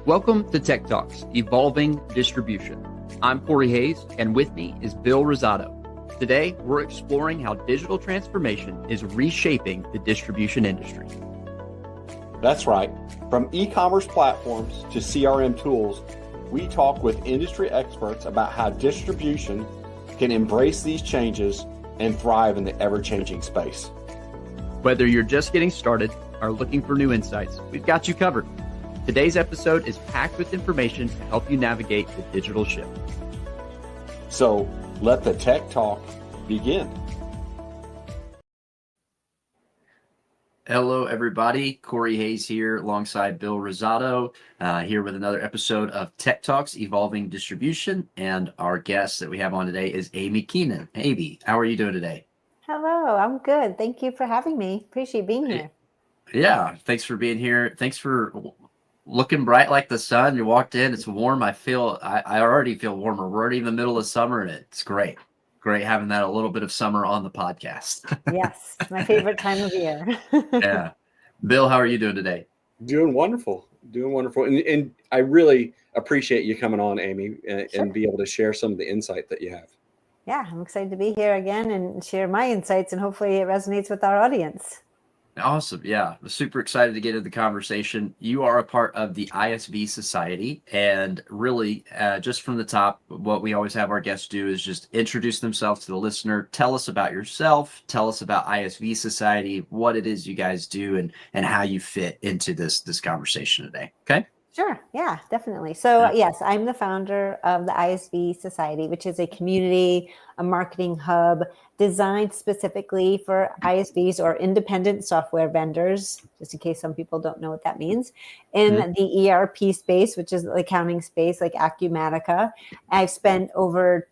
Welcome to Tech Talks, Evolving Distribution. I'm Corey Hayes, and with me is Bill Rosado. Today, we're exploring how digital transformation is reshaping the distribution industry. That's right. From e-commerce platforms to CRM tools, we talk with industry experts about how distribution can embrace these changes and thrive in the ever-changing space. Whether you're just getting started or looking for new insights, we've got you covered. Today's episode is packed with information to help you navigate the digital shift. So let the tech talk begin. Hello, everybody. Corey Hayes here alongside Bill Rosado, here with another episode of Tech Talks, Evolving Distribution. And our guest that we have on today is Amiee Keenan. Amiee, how are you doing today? Hello, I'm good. Thank you for having me. Appreciate being here. Yeah, thanks for being here. Thanks for looking bright like the sun. You walked in, it's warm. I already feel warmer. We're already in the middle of summer and it's great. Great having that a little bit of summer on the podcast. Yes, my favorite time of year. Yeah. Bill, how are you doing today? Doing wonderful. And I really appreciate you coming on, Amiee, and be able to share some of the insight that you have. Yeah, I'm excited to be here again and share my insights, and hopefully it resonates with our audience. Awesome. Yeah. I'm super excited to get into the conversation. You are a part of the ISV Society, and really just from the top, what we always have our guests do is just introduce themselves to the listener. Tell us about yourself. Tell us about ISV Society, what it is you guys do, and how you fit into this conversation today. Okay. Sure. Yeah, definitely. So yes, I'm the founder of the ISV Society, which is a community, a marketing hub designed specifically for ISVs or independent software vendors, just in case some people don't know what that means, in the ERP space, which is the accounting space, like Acumatica. I've spent over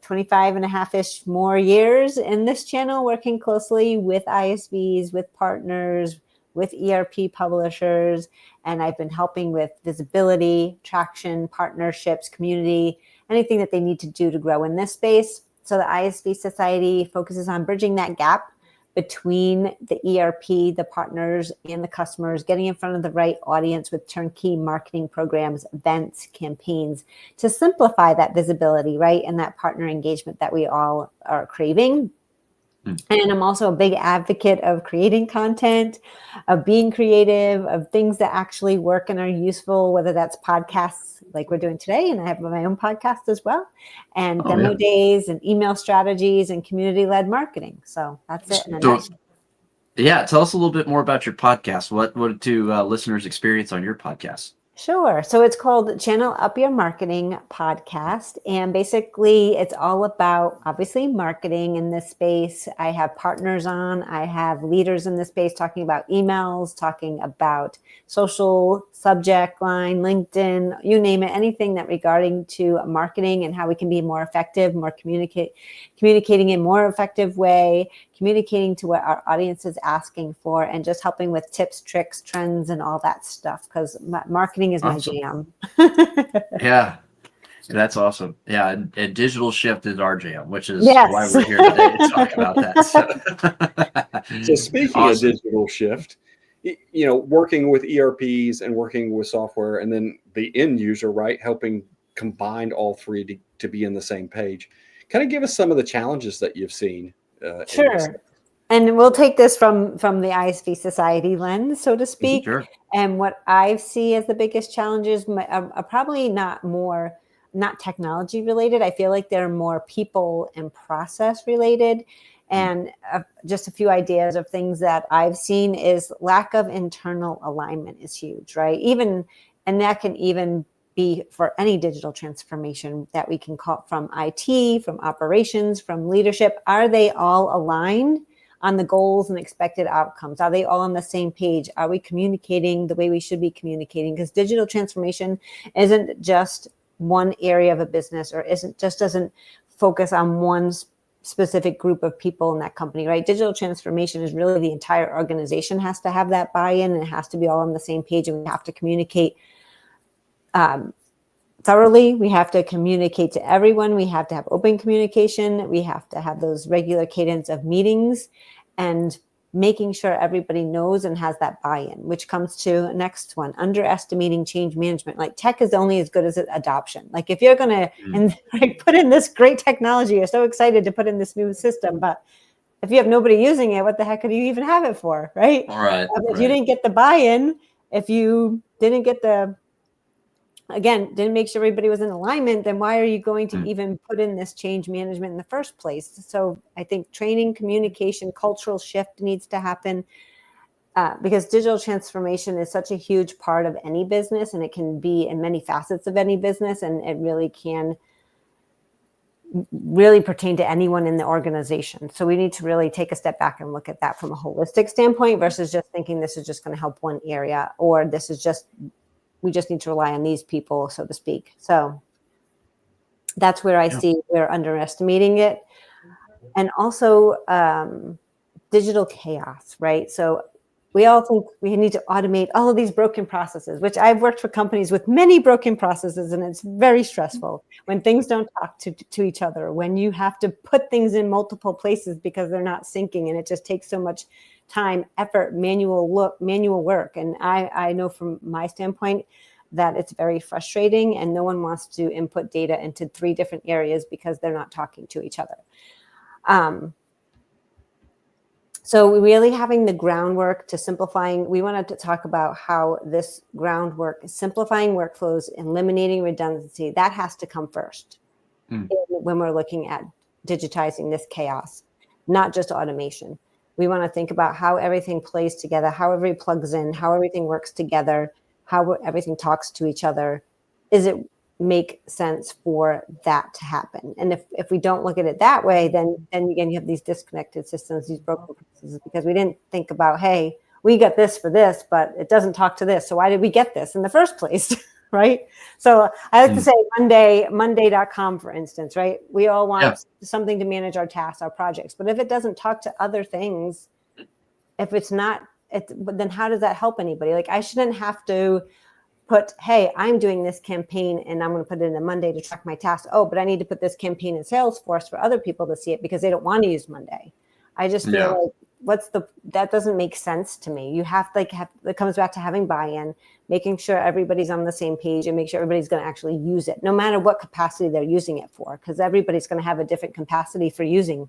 25 and a half-ish more years in this channel, working closely with ISVs, with partners, with ERP publishers, and I've been helping with visibility, traction, partnerships, community, anything that they need to do to grow in this space. So the ISV Society focuses on bridging that gap between the ERP, the partners, and the customers, getting in front of the right audience with turnkey marketing programs, events, campaigns, to simplify that visibility, right, and that partner engagement that we all are craving. And I'm also a big advocate of creating content, of being creative, of things that actually work and are useful, whether that's podcasts like we're doing today, and I have my own podcast as well, and demo days and email strategies and community-led marketing. So that's it. Yeah, tell us a little bit more about your podcast. What do listeners experience on your podcast? Sure. So it's called Channel Up Your Marketing Podcast. And basically it's all about, obviously, marketing in this space. I have partners on, I have leaders in this space talking about emails, talking about social, subject line, LinkedIn, you name it, anything that regarding to marketing and how we can be more effective, more communicating in more effective way, communicating to what our audience is asking for, and just helping with tips, tricks, trends, and all that stuff, because marketing is my jam. Yeah, that's awesome. Yeah, and digital shift is our jam, which is why we're here today to talk about that. So speaking of digital shift, working with ERPs and working with software, and then the end user, right, helping combine all three to be in the same page. Kind of give us some of the challenges that you've seen. Sure. And we'll take this from the ISV Society lens, so to speak. Sure. And what I see as the biggest challenges are probably not technology related. I feel like they're more people and process related. And just a few ideas of things that I've seen is lack of internal alignment is huge, right? And that can even be for any digital transformation that we can call from IT, from operations, from leadership. Are they all aligned on the goals and expected outcomes? Are they all on the same page? Are we communicating the way we should be communicating? Because digital transformation isn't just one area of a business, or doesn't focus on one specific group of people in that company, right? Digital transformation is really the entire organization has to have that buy-in, and it has to be all on the same page, and we have to communicate thoroughly. We have to communicate to everyone. We have to have open communication. We have to have those regular cadence of meetings. And making sure everybody knows and has that buy-in, which comes to next one, underestimating change management. Like tech is only as good as adoption. Like if you're going to put in this great technology, you're so excited to put in this new system, but if you have nobody using it, what the heck could you even have it for, right? Right. If you didn't get the buy-in, if you didn't get didn't make sure everybody was in alignment, then why are you going to even put in this change management in the first place? So I think training, communication, cultural shift needs to happen because digital transformation is such a huge part of any business, and it can be in many facets of any business, and it really can really pertain to anyone in the organization. So we need to really take a step back and look at that from a holistic standpoint versus just thinking this is just going to help one area, or this is just, we just need to rely on these people, so to speak. So that's where I see we're underestimating it. And also digital chaos, right? So we all think we need to automate all of these broken processes, which I've worked for companies with many broken processes, and it's very stressful when things don't talk to each other, when you have to put things in multiple places because they're not syncing, and it just takes so much time, effort, manual work. And I know from my standpoint that it's very frustrating, and no one wants to input data into 3 different areas because they're not talking to each other. So really having the groundwork to simplifying, we wanted to talk about how this groundwork, simplifying workflows, eliminating redundancy, that has to come first when we're looking at digitizing this chaos, not just automation. We want to think about how everything plays together, how everything plugs in, how everything works together, how everything talks to each other. Is it make sense for that to happen? And if we don't look at it that way, then again, you have these disconnected systems, these broken processes, because we didn't think about, hey, we got this for this, but it doesn't talk to this. So why did we get this in the first place? Right? So I like to say Monday.com, for instance, right? We all want something to manage our tasks, our projects, but if it doesn't talk to other things, if it's not, then how does that help anybody? Like I shouldn't have to put, hey, I'm doing this campaign and I'm going to put it in a Monday to track my tasks. Oh, but I need to put this campaign in Salesforce for other people to see it because they don't want to use Monday. I just feel like that doesn't make sense to me. You have to it comes back to having buy-in, making sure everybody's on the same page, and make sure everybody's going to actually use it, no matter what capacity they're using it for, because everybody's going to have a different capacity for using,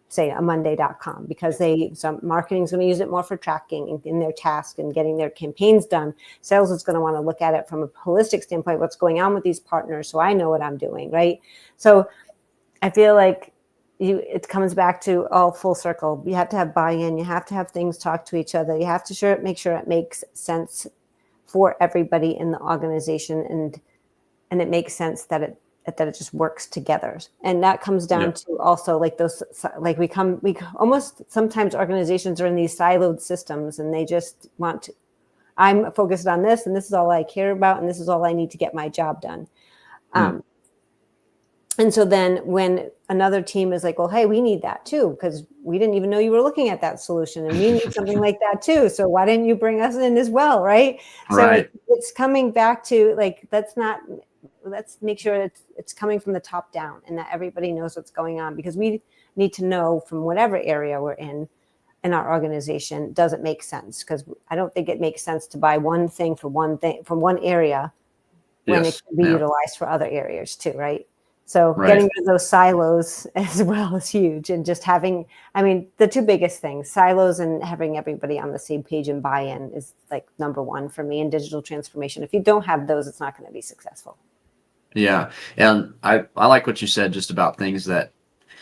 say, a Monday.com, because some marketing is going to use it more for tracking in their task and getting their campaigns done. Sales is going to want to look at it from a holistic standpoint, what's going on with these partners, so I know what I'm doing, right? So I feel like it comes back to all full circle. You have to have buy-in. You have to have things talk to each other. You have to make sure it makes sense for everybody in the organization, and it makes sense that it just works together. And that comes down to also like those, like we almost sometimes organizations are in these siloed systems, and they just want to, I'm focused on this, and this is all I care about, and this is all I need to get my job done. And so then when another team is like, well, hey, we need that too, because we didn't even know you were looking at that solution, and we need something like that too. So why didn't you bring us in as well, right? So it's coming back to like, let's make sure it's coming from the top down, and that everybody knows what's going on, because we need to know from whatever area we're in our organization, does it make sense? Because I don't think it makes sense to buy one thing from one area when it can be utilized for other areas too, right? So getting rid of those silos as well is huge. And just having, the 2 biggest things, silos and having everybody on the same page and buy-in, is like number 1 for me in digital transformation. If you don't have those, it's not going to be successful. Yeah. And I like what you said just about things that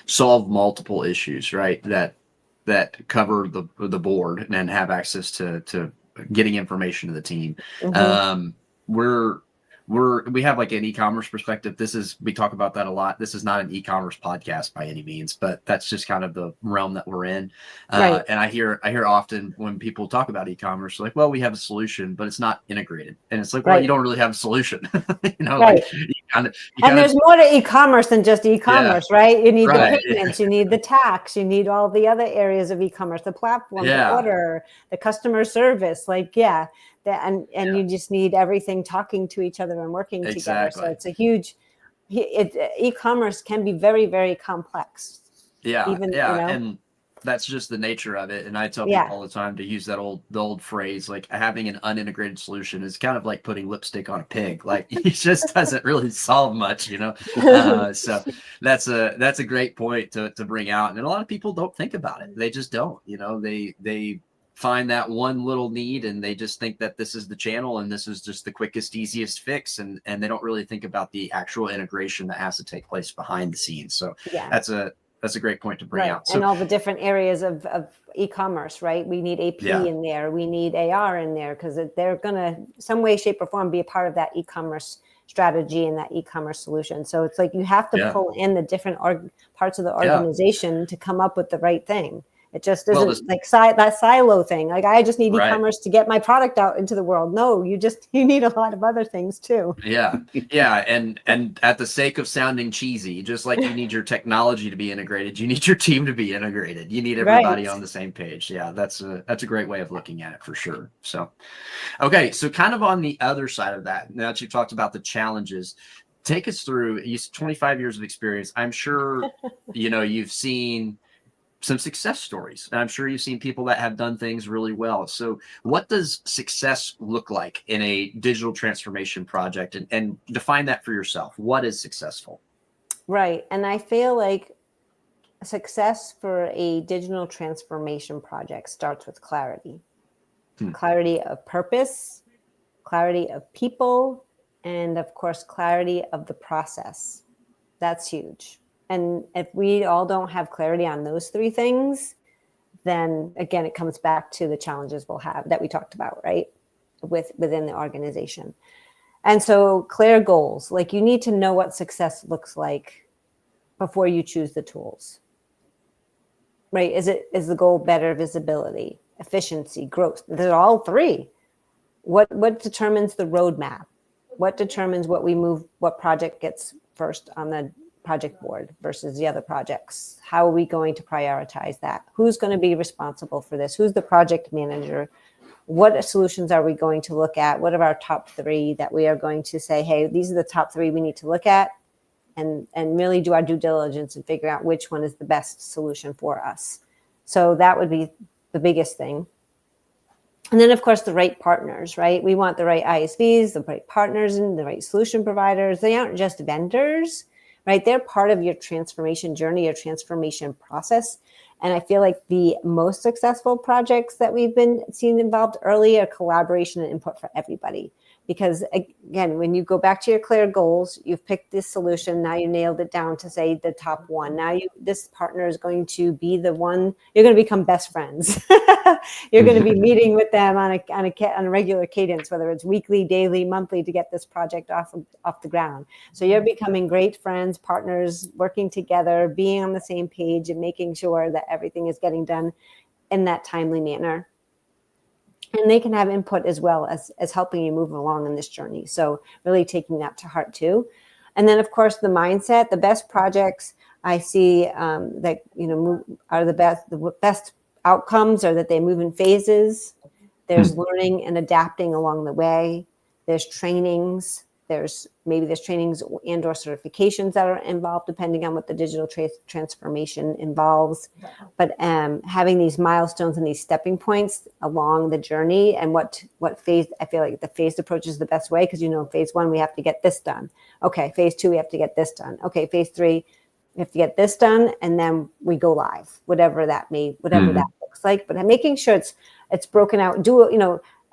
solve multiple issues, right? That cover the board and have access to getting information to the team. We have like an e-commerce perspective. We talk about that a lot. This is not an e-commerce podcast by any means, but that's just kind of the realm that we're in. And I hear often when people talk about e-commerce, like, well, we have a solution, but it's not integrated. And it's like, well, you don't really have a solution. And there's more to e-commerce than just e-commerce, right? You need the payments, you need the tax, you need all the other areas of e-commerce, the platform, the order, the customer service, and you just need everything talking to each other and working together. So it's a huge, e-commerce can be very, very complex. And That's just the nature of it. And I tell Yeah. people all the time to use the old phrase, like having an unintegrated solution is kind of like putting lipstick on a pig. Like it just doesn't really solve much, you know? So that's a great point to bring out. And a lot of people don't think about it. They just don't, you know, they find that one little need and they just think that this is the channel and this is just the quickest, easiest fix. And they don't really think about the actual integration that has to take place behind the scenes. So Yeah. that's a great point to bring out. So, and all the different areas of e-commerce, right? We need AP in there. We need AR in there because they're going to some way, shape or form be a part of that e-commerce strategy and that e-commerce solution. So it's like you have to pull in the different parts of the organization to come up with the right thing. It just isn't like that silo thing. Like I just need e-commerce to get my product out into the world. No, you need a lot of other things too. Yeah. And at the sake of sounding cheesy, just like you need your technology to be integrated, you need your team to be integrated. You need everybody on the same page. Yeah, that's a great way of looking at it for sure. So, okay. So kind of on the other side of that, now that you've talked about the challenges, take us through 25 years of experience. I'm sure, you've seen some success stories. And I'm sure you've seen people that have done things really well. So what does success look like in a digital transformation project, and define that for yourself? What is successful? Right. And I feel like success for a digital transformation project starts with clarity. Clarity of purpose, clarity of people, and of course, clarity of the process. That's huge. And if we all don't have clarity on those three things, then again, it comes back to the challenges we'll have that we talked about, right? Within the organization. And so clear goals, like you need to know what success looks like before you choose the tools, right? Is the goal better visibility, efficiency, growth? They're all three. What determines the roadmap? What determines what project gets first on the project board versus the other projects? How are we going to prioritize that? Who's going to be responsible for this? Who's the project manager? What solutions are we going to look at? What are our top three that we are going to say, hey, these are the top three we need to look at, and really do our due diligence and figure out which one is the best solution for us. So that would be the biggest thing. And then, of course, the right partners, right? We want the right ISVs, the right partners, and the right solution providers. They aren't just vendors, right? They're part of your transformation journey, your transformation process. And I feel like the most successful projects that we've been seeing involved early are collaboration and input for everybody. Because again, when you go back to your clear goals, you've picked this solution. Now you nailed it down to say the top one. Now this partner is going to be the one. You're going to become best friends. You're going to be meeting with them on a regular cadence, whether it's weekly, daily, monthly, to get this project off the ground. So you're becoming great friends, partners, working together, being on the same page, and making sure that everything is getting done in that timely manner. And they can have input as well as helping you move along in this journey. So really taking that to heart too. And then, of course, the mindset. The best projects I see that are the best outcomes are that they move in phases. There's learning and adapting along the way. There's trainings. There's trainings and or certifications that are involved depending on what the digital transformation involves. But having these milestones and these stepping points along the journey, and what phase, I feel like the phased approach is the best way, because phase 1, we have to get this done. Okay, phase 2, we have to get this done. Okay, phase 3, we have to get this done, and then we go live, whatever that looks like. But making sure it's broken out.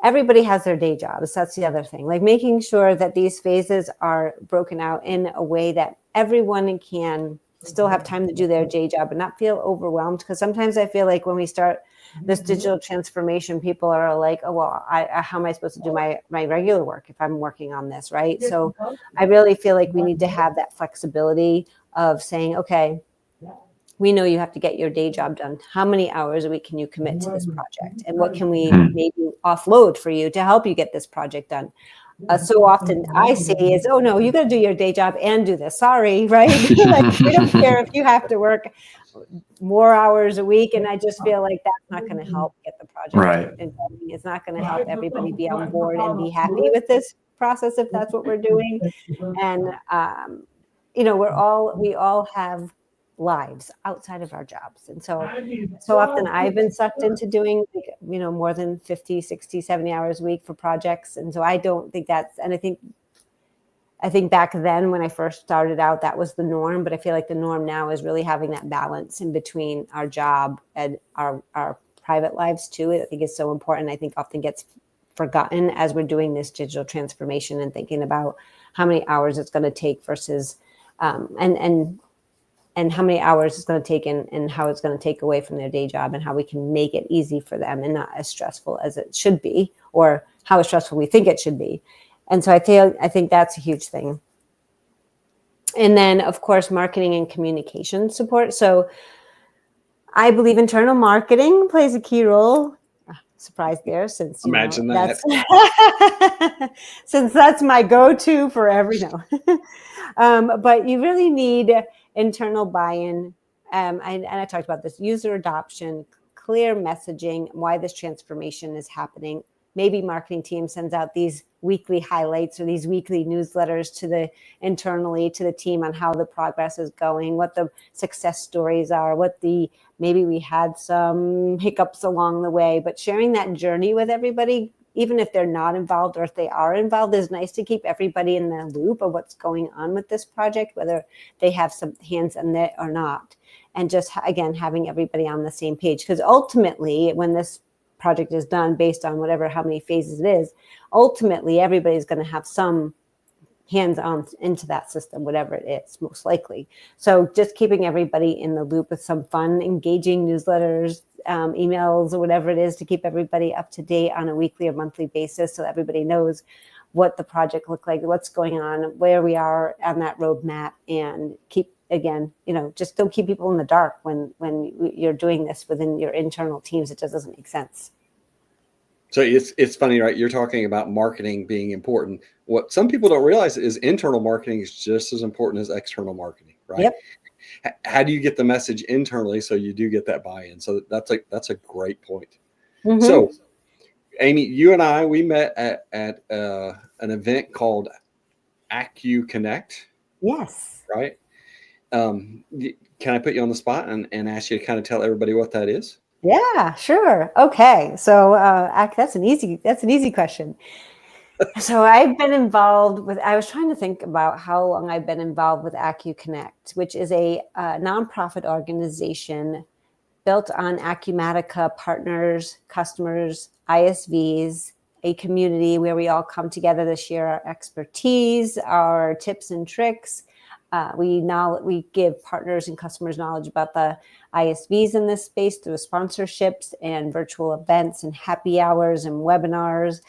Everybody has their day jobs. That's the other thing. Like making sure that these phases are broken out in a way that everyone can still have time to do their day job and not feel overwhelmed. Because sometimes I feel like when we start this digital transformation, people are like, oh, well, how am I supposed to do my regular work if I'm working on this, right? So I really feel like we need to have that flexibility of saying, okay, we know you have to get your day job done. How many hours a week can you commit to this project? And what can we maybe offload for you to help you get this project done? So often I see is, oh, no, you got to do your day job and do this. Sorry, right? Like, we don't care if you have to work more hours a week. And I just feel like that's not going to help get the project right. It's not going to help everybody be on board and be happy with this process if that's what we're doing. And, we all have lives outside of our jobs. And so often I've been sucked into doing, more than 50, 60, 70 hours a week for projects. And so I don't think and I think back then when I first started out, that was the norm, but I feel like the norm now is really having that balance in between our job and our private lives too. I think it's so important. I think often gets forgotten as we're doing this digital transformation and thinking about how many hours it's going to take versus, and how many hours it's going to take and how it's going to take away from their day job and how we can make it easy for them and not as stressful as it should be, or how stressful we think it should be. And so I think that's a huge thing. And then, of course, marketing and communication support. So I believe internal marketing plays a key role. Surprise there, since imagine that. Since that's my go-to for but you really need internal buy-in. And I talked about this: user adoption, clear messaging, why this transformation is happening. Maybe marketing team sends out these weekly highlights or these weekly newsletters internally to the team on how the progress is going, what the success stories are, maybe we had some hiccups along the way, but sharing that journey with everybody, even if they're not involved or if they are involved, is nice to keep everybody in the loop of what's going on with this project, whether they have some hands in it or not. And just, again, having everybody on the same page. Because ultimately, when this project is done, based on how many phases it is, ultimately everybody's going to have some hands-on into that system, whatever it is, most likely. So just keeping everybody in the loop with some fun, engaging newsletters, emails, or whatever it is, to keep everybody up to date on a weekly or monthly basis, so everybody knows what the project looked like, what's going on, where we are on that roadmap, and just don't keep people in the dark when you're doing this within your internal teams. It just doesn't make sense. So it's funny, right? You're talking about marketing being important. What some people don't realize is internal marketing is just as important as external marketing, right? Yep. How do you get the message internally so you do get that buy-in? So that's a great point. Mm-hmm. So, Amiee, you and I, we met at an event called Amiee Connect. Yes. Right. Can I put you on the spot and ask you to kind of tell everybody what that is? Yeah, sure. Okay. So that's an easy question. So I've been involved I was trying to think about how long I've been involved with Amiee Connect, which is a nonprofit organization built on Acumatica partners, customers, ISVs, a community where we all come together to share our expertise, our tips and tricks. We give partners and customers knowledge about the ISVs in this space through sponsorships and virtual events and happy hours and webinars.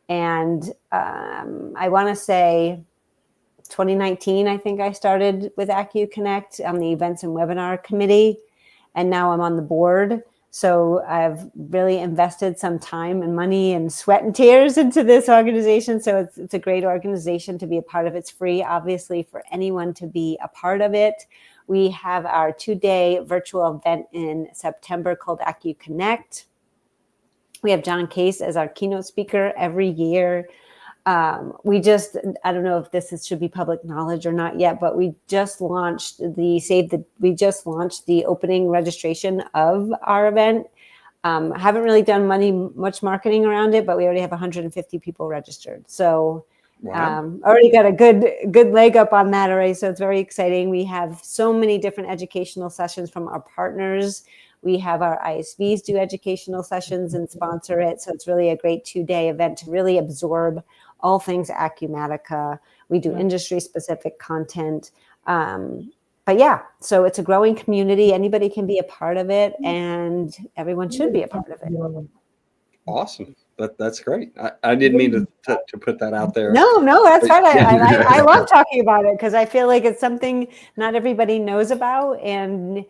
And I want to say 2019, I think I started with Amiee Connect on the events and webinar committee. And now I'm on the board. So I've really invested some time and money and sweat and tears into this organization. So it's a great organization to be a part of. It's free, obviously, for anyone to be a part of it. We have our 2-day virtual event in September called Amiee Connect. We have John Case as our keynote speaker every year. I don't know if this should be public knowledge or not yet, but we just launched the opening registration of our event. Haven't really done much marketing around it, but we already have 150 people registered. So Wow. Already got a good leg up on that already. So it's very exciting. We have so many different educational sessions from our partners. We have our ISVs do educational sessions and sponsor it. So it's really a great 2-day event to really absorb all things Acumatica. We do industry-specific content. But yeah, so it's a growing community. Anybody can be a part of it, and everyone should be a part of it. Awesome. That's great. I didn't mean to put that out there. No, that's fine. I love talking about it because I feel like it's something not everybody knows about. And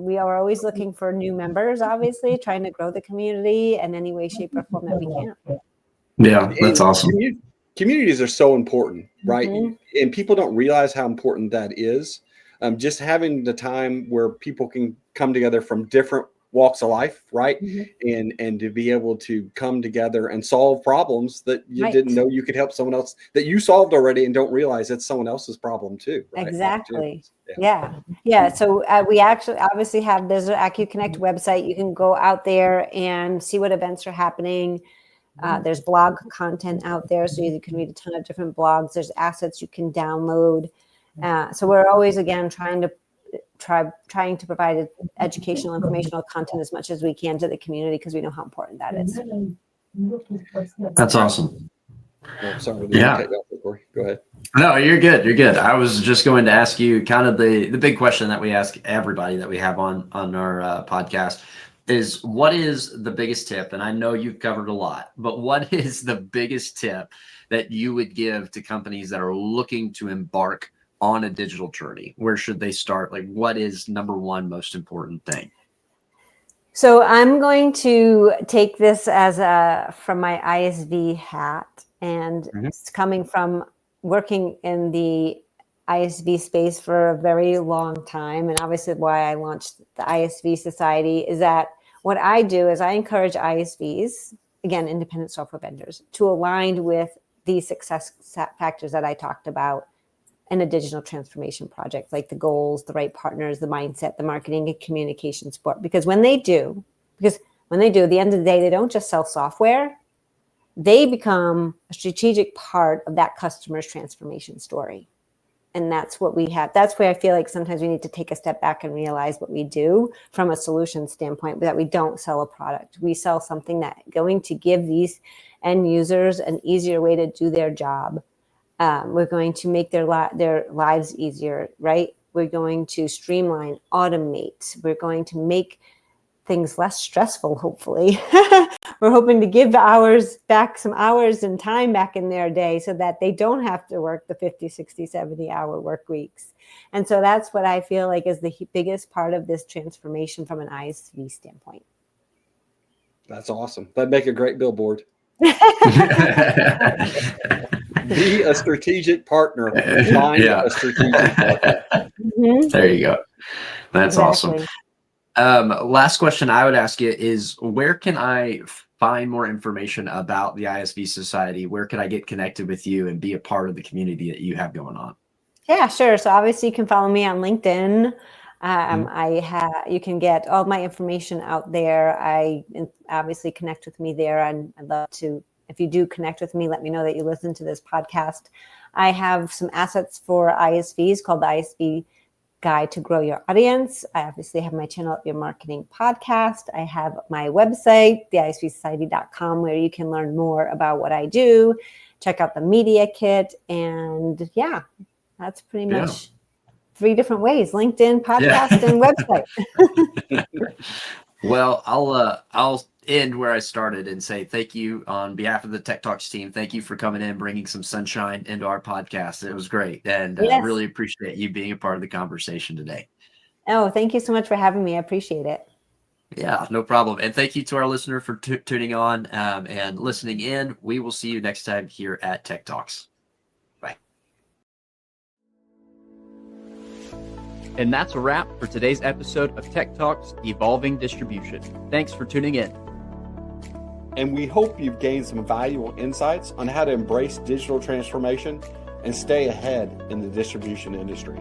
we are always looking for new members, obviously, trying to grow the community in any way, shape, or form that we can. Yeah, that's awesome. Communities are so important, right? Mm-hmm. And people don't realize how important that is. Just having the time where people can come together from different walks of life, right? Mm-hmm. And to be able to come together and solve problems that you didn't know you could help someone else, that you solved already and don't realize it's someone else's problem too. Right? Exactly. Yeah. So we actually obviously have, there's an AccuConnect website. You can go out there and see what events are happening. There's blog content out there, so you can read a ton of different blogs. There's assets you can download. So we're always, again, trying to provide educational, informational content as much as we can to the community, because we know how important that is. That's awesome. Oh, sorry. Yeah. Go ahead. No, you're good. You're good. I was just going to ask you kind of the big question that we ask everybody that we have on our podcast is, what is the biggest tip? And I know you've covered a lot, but what is the biggest tip that you would give to companies that are looking to embark on a digital journey? Where should they start? Like, what is number one most important thing? So I'm going to take this as from my ISV hat, and it's coming from working in the ISV space for a very long time. And obviously why I launched the ISV Society is that what I do is I encourage ISVs, again, independent software vendors, to align with these success factors that I talked about in a digital transformation project, like the goals, the right partners, the mindset, the marketing and communication support. Because when they do, at the end of the day, they don't just sell software, they become a strategic part of that customer's transformation story. And that's what we have. That's where I feel like sometimes we need to take a step back and realize what we do from a solution standpoint, that we don't sell a product. We sell something that's going to give these end users an easier way to do their job. We're going to make their lives easier, right? We're going to streamline, automate. We're going to make things less stressful, hopefully. We're hoping to give some hours and time back in their day so that they don't have to work the 50, 60, 70-hour work weeks. And so that's what I feel like is the biggest part of this transformation from an ISV standpoint. That's awesome. That'd make a great billboard. Be a strategic partner. Find a strategic partner. There you go. That's awesome. Last question I would ask you is, where can I find more information about the ISV Society? Where can I get connected with you and be a part of the community that you have going on? Yeah, sure. So obviously you can follow me on LinkedIn. You can get all my information out there. Obviously connect with me there. I'd love to, if you do connect with me, let me know that you listen to this podcast. I have some assets for ISVs called the ISV Guide to Grow Your Audience. I obviously have my Channel Up Your Marketing podcast. I have my website, theisvsociety.com, where you can learn more about what I do. Check out the media kit. And that's pretty much 3 different ways: LinkedIn, podcast, and website. Well, I'll end where I started and say thank you on behalf of the Tech Talks team. Thank you for coming in, bringing some sunshine into our podcast. It was great. And I really appreciate you being a part of the conversation today. Oh, thank you so much for having me. I appreciate it. Yeah, no problem. And thank you to our listener for tuning on and listening in. We will see you next time here at Tech Talks. Bye. And that's a wrap for today's episode of Tech Talks Evolving Distribution. Thanks for tuning in. And we hope you've gained some valuable insights on how to embrace digital transformation and stay ahead in the distribution industry.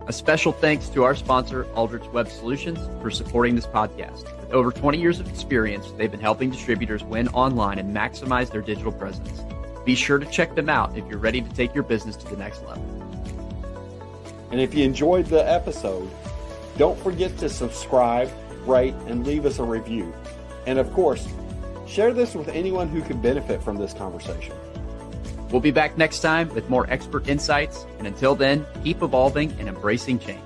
A special thanks to our sponsor, Aldrich Web Solutions, for supporting this podcast. With over 20 years of experience, they've been helping distributors win online and maximize their digital presence. Be sure to check them out if you're ready to take your business to the next level. And if you enjoyed the episode, don't forget to subscribe, rate, and leave us a review. And of course, share this with anyone who could benefit from this conversation. We'll be back next time with more expert insights. And until then, keep evolving and embracing change.